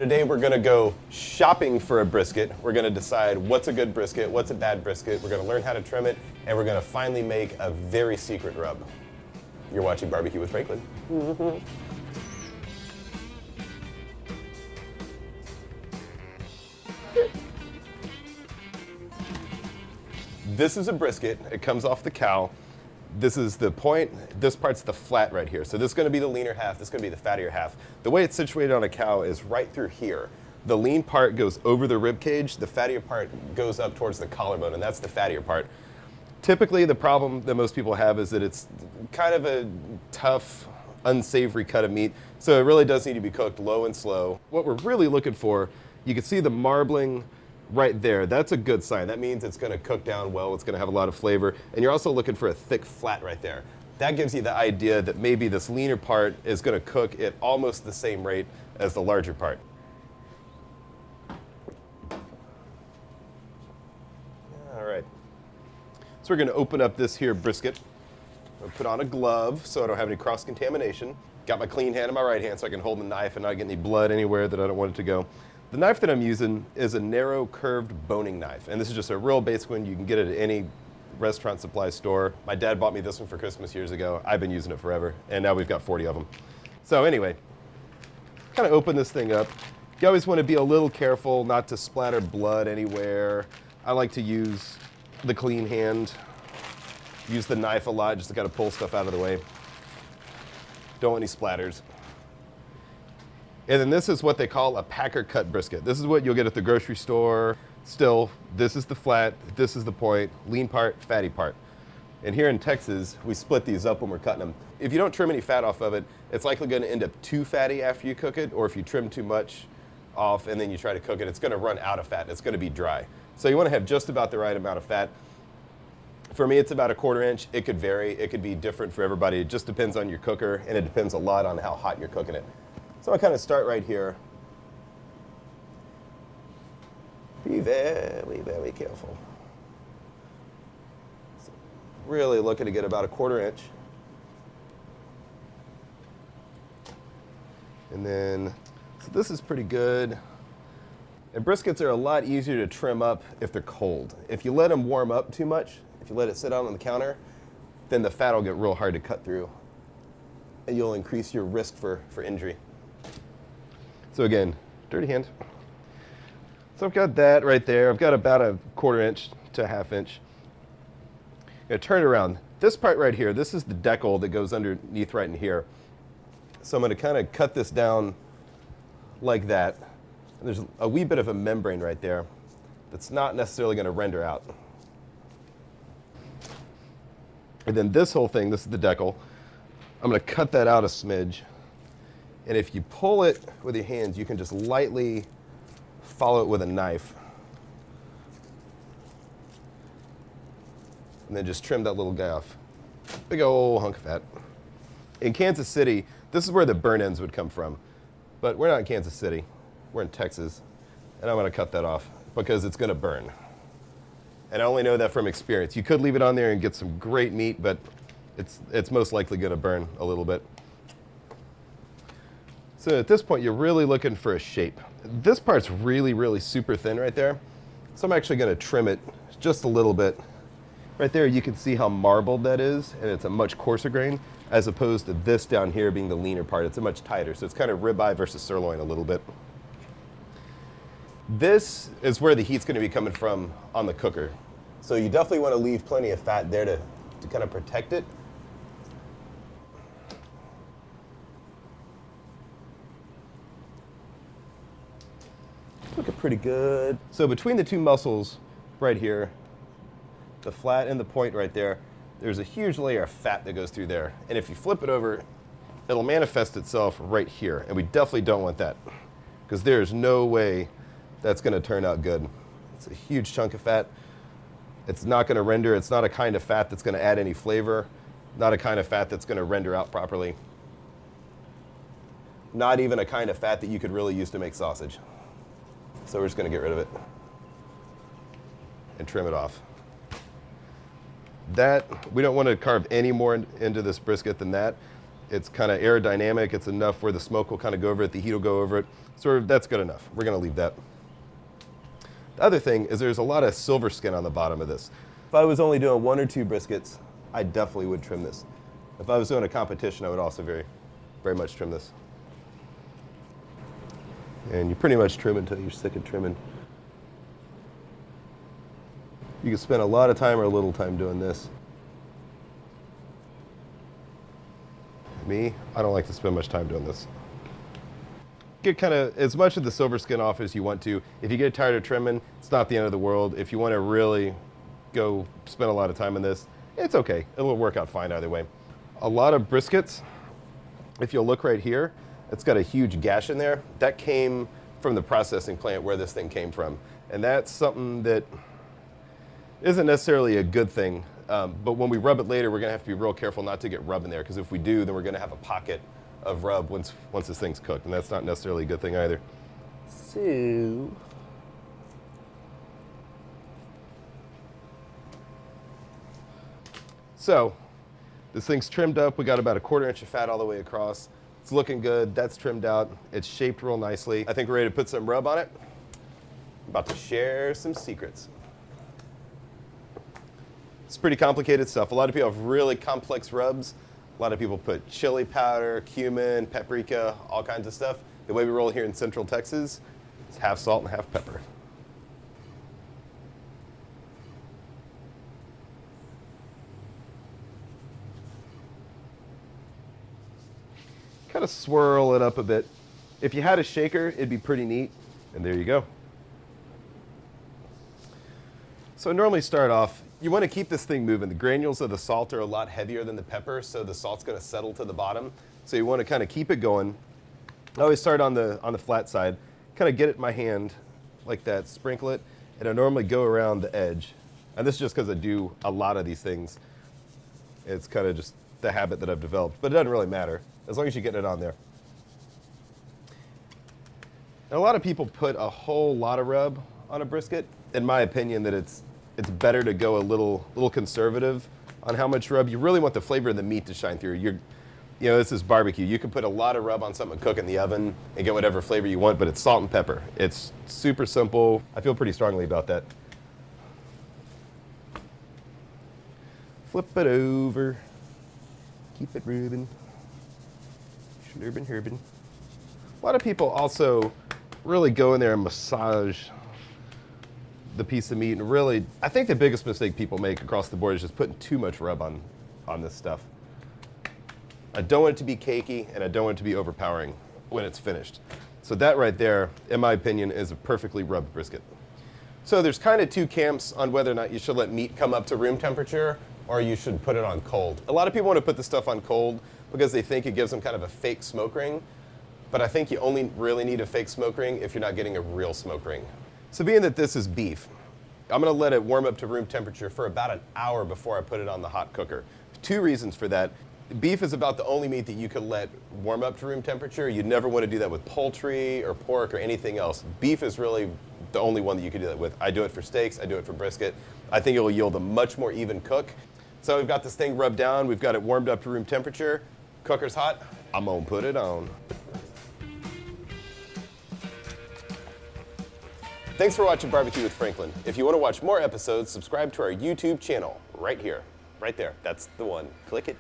Today we're gonna go shopping for a brisket. We're gonna decide what's a good brisket, what's a bad brisket. We're gonna learn how to trim it, and we're gonna finally make a very secret rub. You're watching Barbecue with Franklin. This is a brisket. It comes off the cow. This is the point. This part's the flat right here. So this is going to be the leaner half. This is going to be the fattier half. The way it's situated on a cow is right through here. The lean part goes over the rib cage. The fattier part goes up towards the collarbone, and that's the fattier part. Typically, the problem that most people have is that it's kind of a tough, unsavory cut of meat. So it really does need to be cooked low and slow. What we're really looking for, you can see the marbling right there. That's a good sign. That means it's going to cook down well. It's going to have a lot of flavor. And you're also looking for a thick flat right there. That gives you the idea that maybe this leaner part is going to cook at almost the same rate as the larger part. All right. So we're going to open up this here brisket. I'll put on a glove so I don't have any cross-contamination. Got my clean hand in my right hand so I can hold the knife and not get any blood anywhere that I don't want it to go. The knife that I'm using is a narrow curved boning knife, and this is just a real basic one. You can get it at any restaurant supply store. My dad bought me this one for Christmas years ago. I've been using it forever, and now we've got 40 of them. So anyway, kind of open this thing up. You always want to be a little careful not to splatter blood anywhere. I like to use the clean hand, use the knife a lot just to kind of pull stuff out of the way. Don't want any splatters. And then this is what they call a packer cut brisket. This is what you'll get at the grocery store. Still, this is the flat, this is the point, lean part, fatty part. And here in Texas, we split these up when we're cutting them. If you don't trim any fat off of it, it's likely gonna end up too fatty after you cook it, or if you trim too much off and then you try to cook it, it's gonna run out of fat, it's gonna be dry. So you wanna have just about the right amount of fat. For me, it's about a 1/4 inch. It could vary, it could be different for everybody. It just depends on your cooker, and it depends a lot on how hot you're cooking it. So I kind of start right here. Be very, very careful. So really looking to get about a 1/4 inch. And then, so this is pretty good. And briskets are a lot easier to trim up if they're cold. If you let them warm up too much, if you let it sit out on the counter, then the fat will get real hard to cut through. And you'll increase your risk for injury. So again, dirty hand. So I've got that right there. I've got about a 1/4 inch to a 1/2 inch. I'm gonna turn it around. This part right here, this is the decal that goes underneath right in here. So I'm gonna kind of cut this down like that. And there's a wee bit of a membrane right there that's not necessarily gonna render out. And then this whole thing, this is the decal. I'm gonna cut that out a smidge. And if you pull it with your hands, you can just lightly follow it with a knife. And then just trim that little guy off. Big old hunk of fat. In Kansas City, this is where the burn ends would come from. But we're not in Kansas City, we're in Texas. And I'm gonna cut that off because it's gonna burn. And I only know that from experience. You could leave it on there and get some great meat, but it's most likely gonna burn a little bit. So at this point, you're really looking for a shape. This part's really, really super thin right there. So I'm actually gonna trim it just a little bit. Right there, you can see how marbled that is, and it's a much coarser grain, as opposed to this down here being the leaner part. It's a much tighter, so it's kind of ribeye versus sirloin a little bit. This is where the heat's gonna be coming from on the cooker. So you definitely wanna leave plenty of fat there to kind of protect it. Looking pretty good. So between the two muscles right here, the flat and the point right there, there's a huge layer of fat that goes through there. And if you flip it over, it'll manifest itself right here. And we definitely don't want that, because there's no way that's gonna turn out good. It's a huge chunk of fat. It's not gonna render. It's not a kind of fat that's gonna add any flavor, not a kind of fat that's gonna render out properly. Not even a kind of fat that you could really use to make sausage. So we're just gonna get rid of it and trim it off. That, we don't want to carve any more into this brisket than that. It's kind of aerodynamic. It's enough where the smoke will kind of go over it, the heat will go over it. So that's good enough. We're going to leave that. The other thing is there's a lot of silver skin on the bottom of this. If I was only doing 1 or 2 briskets, I definitely would trim this. If I was doing a competition, I would also very much trim this. And you pretty much trim until you're sick of trimming. You can spend a lot of time or a little time doing this. Me, I don't like to spend much time doing this. Get kind of as much of the silver skin off as you want to. If you get tired of trimming, it's not the end of the world. If you want to really go spend a lot of time on this, it's okay. It'll work out fine either way. A lot of briskets, if you'll look right here, it's got a huge gash in there. That came from the processing plant where this thing came from. And that's something that isn't necessarily a good thing. But when we rub it later, we're going to have to be real careful not to get rub in there, because if we do, then we're going to have a pocket of rub once this thing's cooked, and that's not necessarily a good thing either. So this thing's trimmed up. We got about a 1/4 inch of fat all the way across. It's looking good. That's trimmed out. It's shaped real nicely. I think we're ready to put some rub on it. I'm about to share some secrets. It's pretty complicated stuff. A lot of people have really complex rubs. A lot of people put chili powder, cumin, paprika, all kinds of stuff. The way we roll here in Central Texas is half salt and half pepper. Kind of swirl it up a bit. If you had a shaker, it'd be pretty neat. And there you go. So I normally start off, you want to keep this thing moving. The granules of the salt are a lot heavier than the pepper, so the salt's going to settle to the bottom. So you want to kind of keep it going. I always start on the flat side, kind of get it in my hand like that, sprinkle it, and I normally go around the edge. And this is just because I do a lot of these things. It's kind of just the habit that I've developed, but it doesn't really matter as long as you get it on there. And a lot of people put a whole lot of rub on a brisket. In my opinion, that it's better to go a little conservative on how much rub. You really want the flavor of the meat to shine through. You know, this is barbecue. You can put a lot of rub on something, cook in the oven, and get whatever flavor you want, but it's salt and pepper. It's super simple. I feel pretty strongly about that. Flip it over. Keep it rubbing. Schlurbin, herbin. A lot of people also really go in there and massage the piece of meat, and really, I think the biggest mistake people make across the board is just putting too much rub on this stuff. I don't want it to be cakey, and I don't want it to be overpowering when it's finished. So that right there, in my opinion, is a perfectly rubbed brisket. So there's kind of 2 camps on whether or not you should let meat come up to room temperature or you should put it on cold. A lot of people want to put the stuff on cold because they think it gives them kind of a fake smoke ring, but I think you only really need a fake smoke ring if you're not getting a real smoke ring. So being that this is beef, I'm going to let it warm up to room temperature for about an hour before I put it on the hot cooker. 2 reasons for that. Beef is about the only meat that you can let warm up to room temperature. You'd never want to do that with poultry or pork or anything else. Beef is really the only one that you can do that with. I do it for steaks, I do it for brisket. I think it will yield a much more even cook. So we've got this thing rubbed down, we've got it warmed up to room temperature. Cooker's hot, I'm gonna put it on. Thanks for watching Barbecue with Franklin. If you want to watch more episodes, subscribe to our YouTube channel right here, right there. That's the one. Click it.